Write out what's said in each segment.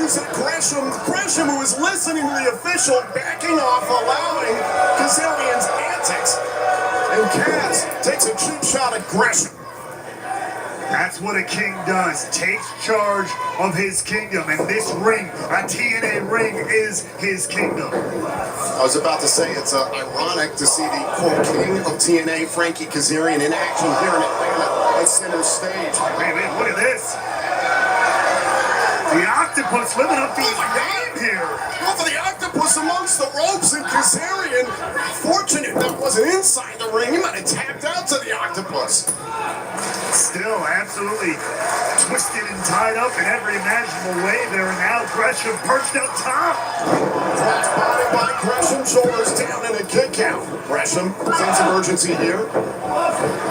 looks at Gresham. Gresham, who is listening to the official, backing off, allowing Kazarian's antics. And Kaz takes a cheap shot at Gresham. That's what a king does, takes charge of his kingdom, and this ring, a TNA ring, is his kingdom. I was about to say it's ironic to see the quote king of TNA, Frankie Kazarian, in action here in Atlanta at center stage. Hey, man, look at this. The Octopus living up the game here. Look for the Octopus amongst the ropes, and Kazarian, fortunate that wasn't inside the ring, he might have tapped out to the Octopus. Still absolutely twisted and tied up in every imaginable way there, and now Gresham perched up top. Cross body by Gresham, shoulders down and a kick out. Gresham, sense of urgency here.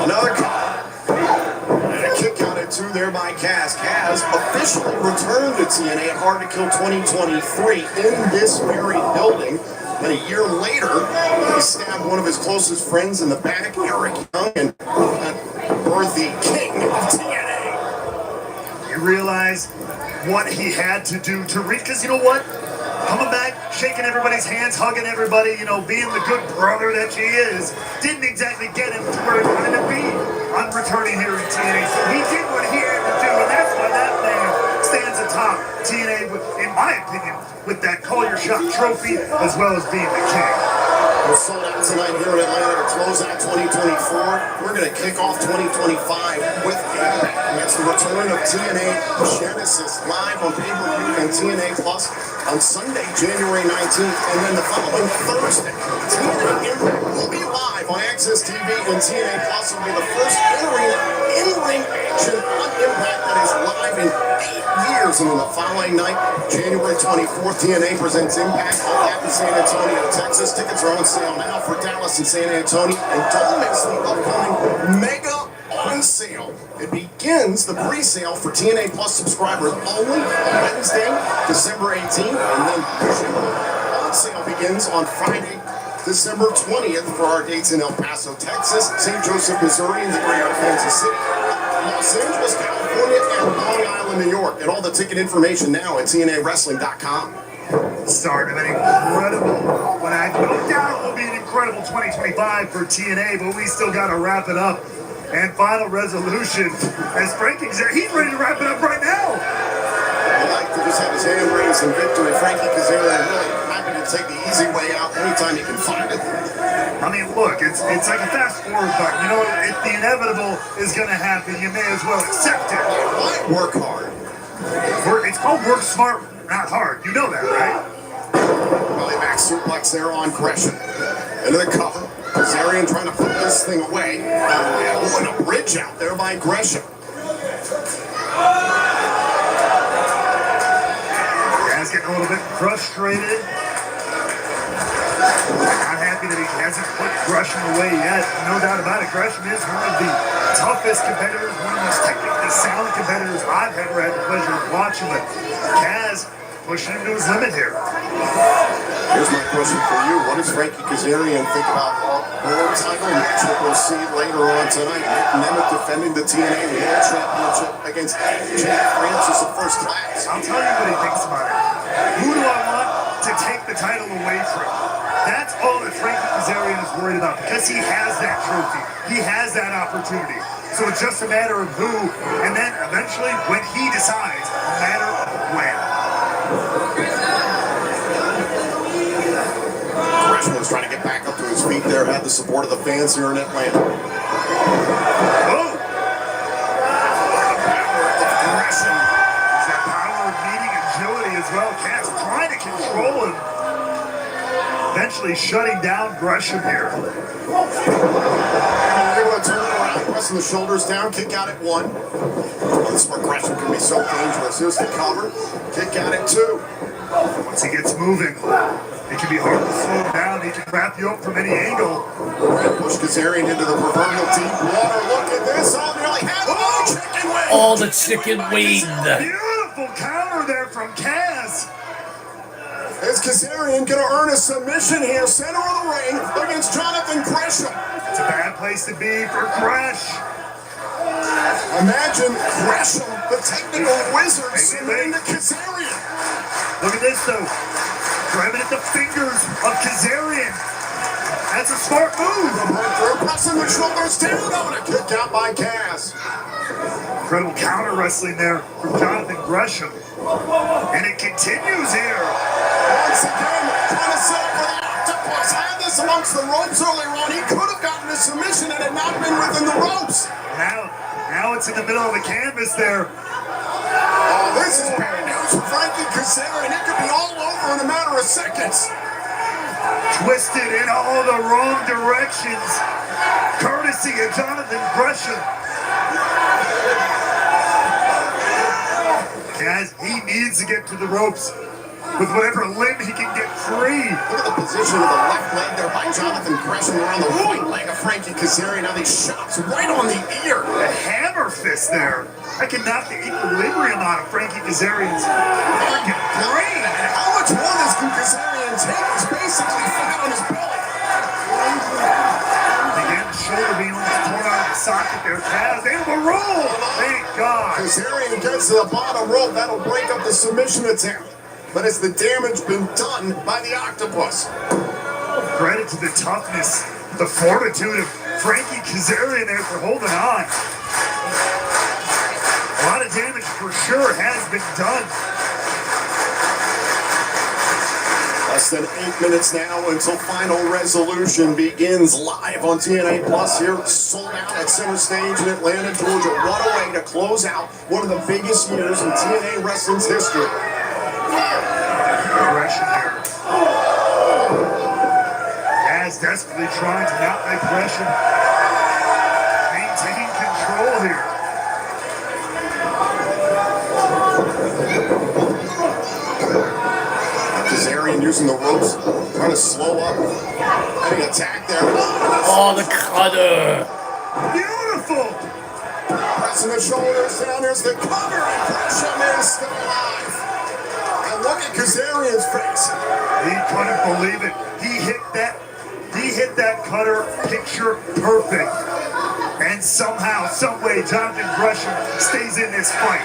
Another cut. And a kick out at 2 there by Kaz. Kaz officially returned to TNA at Hard to Kill 2023 in this very building. And a year later, he stabbed one of his closest friends in the back, Eric Young, and birthed the king of TNA. You realize what he had to do to reach, because you know what? Coming back, shaking everybody's hands, hugging everybody, you know, being the good brother that he is, didn't exactly get him to where he wanted to be on returning here in TNA. So he did what he had to do, and that's why that man stands atop TNA, with, in my opinion, with that Call Your Shot trophy, as well as being the king. We're sold out tonight here in Atlanta to close out 2024. We're going to kick off 2025 with Impact. It's the return of TNA Genesis live on pay-per-view and TNA Plus on Sunday, January 19th, and then the following Thursday, TNA Impact will be live on Access TV, and TNA Plus will be the first in-ring action on Impact that is live in 8 years. And then the following night, January 24th, TNA presents Impact live in San Antonio, Texas. Tickets are on sale now for Dallas and San Antonio, and don't miss the upcoming Mega on sale. It begins the pre-sale for TNA Plus subscribers only on Wednesday, December 18th, and then the on sale begins on Friday, December 20th for our dates in El Paso, Texas, St. Joseph, Missouri, and the greater Kansas City, Los Angeles, California, and Long Island, New York. And all the ticket information now at TNAWrestling.com. Start of an incredible, what I no doubt will be an incredible 2025 for TNA, but we still got to wrap it up. And Final Resolution, as Frankie said, he's ready to wrap it up right now. I like to just have his hand raised in victory. Frankie Kazarian really happy to take the easy way out anytime he can find it. I mean, look, it's like a fast forward button. You know, if the inevitable is going to happen, you may as well accept it. Why work hard? It's called work smart, not hard. You know that, right? Belly back suplex there on Gresham. Into the cover. Kazarian trying to put this thing away. And a bridge out there by Gresham. Guy's getting a little bit frustrated. Not happy that he hasn't put Gresham away yet. No doubt about it. Gresham is one of the toughest competitors, one of the most technically sound competitors I've ever had the pleasure of watching. But Kaz pushing him to his limit here. Here's my question for you. What does Frankie Kazarian think about the world title match that we'll see later on tonight? Nick Nemeth defending the TNA World Championship against Jake Francis of First Class. I'll tell you what he thinks about it. Who do I want to take the title away from? That's all that Frankie Kazarian is worried about, because he has that trophy. He has that opportunity. So it's just a matter of who, and then eventually when he decides, a matter of when. Gresham was trying to get back up to his feet there, had the support of the fans here in Atlanta. Oh! Gresham. There's that power of meeting agility as well. Kaz trying to control him. Eventually shutting down Gresham here. They're going to turn it around, pressing the shoulders down, kick out at 1. This is where Gresham can be so dangerous. Here's the cover, kick out at 2. Once he gets moving, it can be hard to slow him down. He can wrap you up from any angle. Push Kazarian into the proverbial deep water. Look at this. Oh, nearly had chicken wing. Oh, the chicken wing. Beautiful counter there from Kaz. Is Kazarian going to earn a submission here, center of the ring, against Jonathan Gresham? It's a bad place to be for Gresh. Imagine Gresham, the technical wizard, submitting to Kazarian. Look at this though. Grabbing at the fingers of Kazarian. That's a smart move. Breakthrough, pressing the shoulders down on a kick out by Kaz. Incredible counter wrestling there from Jonathan Gresham. And it continues here. Once again, trying to set up for the octopus. Had this amongst the ropes earlier on. He could have gotten a submission and it not been within the ropes. Now it's in the middle of the canvas there. Oh, this is bad news for Frankie Kazarian. It could be all over in a matter of seconds. Twisted in all the wrong directions. Courtesy of Jonathan Gresham. As he needs to get to the ropes with whatever limb he can get free. Look at the position of the left leg there by Jonathan Gresham around the right leg of Frankie Kazarian. Now these shots right on the ear. A hammer fist there. I can knock the equilibrium out of Frankie Kazarian's freaking brain. And how much more does Kazarian take? He's basically flat on his belly. Again, shoulder being almost torn out of the socket there. Kaz able to roll. Thank God. Kazarian gets to the bottom rope. That'll break up the submission attempt. But has the damage been done by the octopus? Credit to the toughness, the fortitude of Frankie Kazarian there for holding on. A lot of damage for sure has been done. Less than 8 minutes now until Final Resolution begins live on TNA Plus here, sold out at Center Stage in Atlanta, Georgia. What a way to close out one of the biggest years in TNA Wrestling's history. Aggression here. Kaz desperately trying to mount aggression. Maintaining control here. Kazarian using the ropes, trying to slow up. Having an attack there. Oh, the cutter. Beautiful. Pressing the shoulders down. There's the cover. And Gresham is still alive. And look at Kazarian's face. He couldn't believe it. He hit that cutter picture perfect. And somehow, someway, Jonathan Gresham stays in this fight.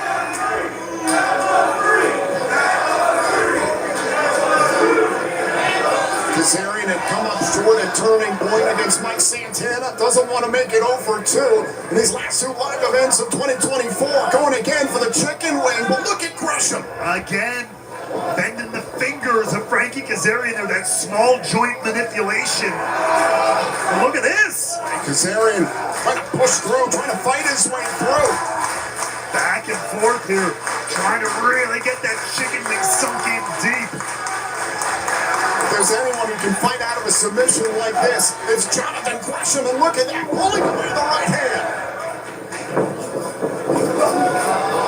Kazarian had come up short at turning point against Mike Santana. Doesn't want to make it 0-2 in these last two live events of 2024. Going again for the chicken wing. But look at Gresham. Again, bending the fingers of Frankie Kazarian there. That small joint manipulation. And look at this. Kazarian trying to push through, trying to fight his way through. Back and forth here. Trying to really get that chicken wing sunk in deep. If there's anyone who can fight out of a submission like this, it's Jonathan Gresham. And look at that, pulling away the right hand.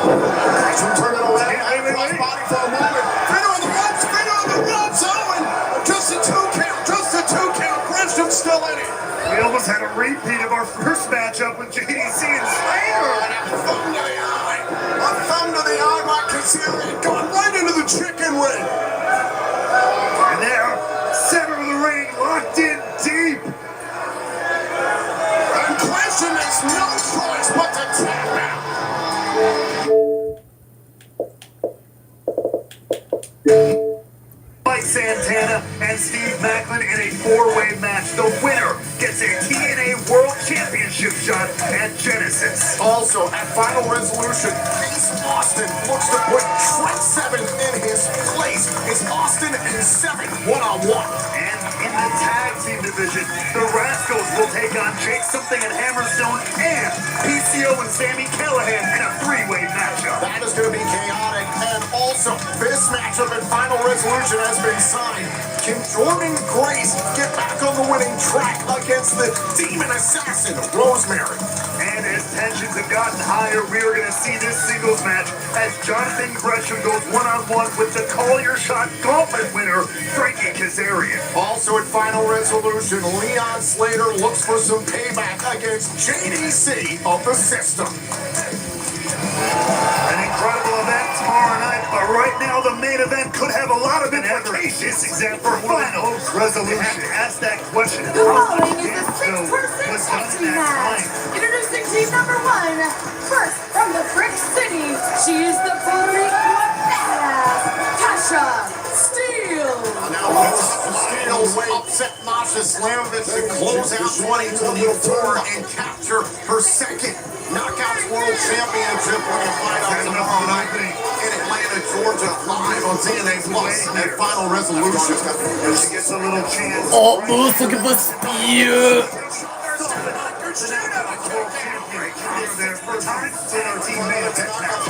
Gresham turning around, cross body for a moment. Finger on the ropes, Owen. Just a two count. Gresham's still in it. We almost had a repeat of our first matchup with JDC and Slater. And a thumb to the eye. A thumb to the eye by Kazarian. Going right into the chicken wing. And there, center of the ring, locked in deep. And Gresham has no choice but to tap out. Mike Santana and Steve Macklin in a four-way match. The winner gets a TNA World Championship shot at Genesis. Also, at Final Resolution, Ace Austin looks to put Trent Seven in his place. It's Austin and Seven one-on-one. And in the tag team division, the Rascals will take on Jake Something and Hammerstone and PCO and Sami Callihan in a three-way matchup. That is going to be chaotic. And also, this matchup at Final Resolution has been signed. Can Jordan Grace get back on the winning track against the demon assassin, Rosemary? And as tensions have gotten higher, we are going to see this singles match as Jonathan Gresham goes one-on-one with the Call Your Shot Gauntlet winner, Frankie Kazarian. Also at Final Resolution, Leon Slater looks for some payback against JDC of the System. An incredible event tomorrow night, but right now the main event could have a lot of implications. This exam for Final Resolution. You have to ask that question. The following is a six-person tag team match. Introducing team number one. First, from the Brick City, she is the Puerto Rican badass, Tasha Masha Steel. Now Styles upset Masha Slamovich to close out 2024 and capture her second Knockouts World Championship when you find out tomorrow night in Atlanta, Georgia, live on TNA Plus at Final Resolution. And she gets a little chance. Oh, Moose looking for spear. Their first teammate attack match.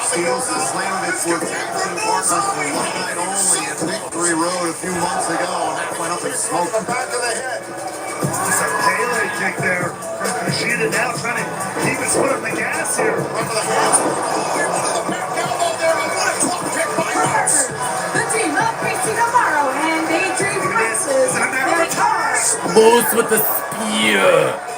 Styles and Slamovich were tag team partners for one night only at Victory Road a few months ago, and that went up in smoke. Back of the head. Just a Pele kick there. Kushida now trying to keep his foot on the gas here. Up to the hands. The back elbow there. What a drop kick by Moose. The team of Casey Navarro and Adrian Francis. Moose with the spear.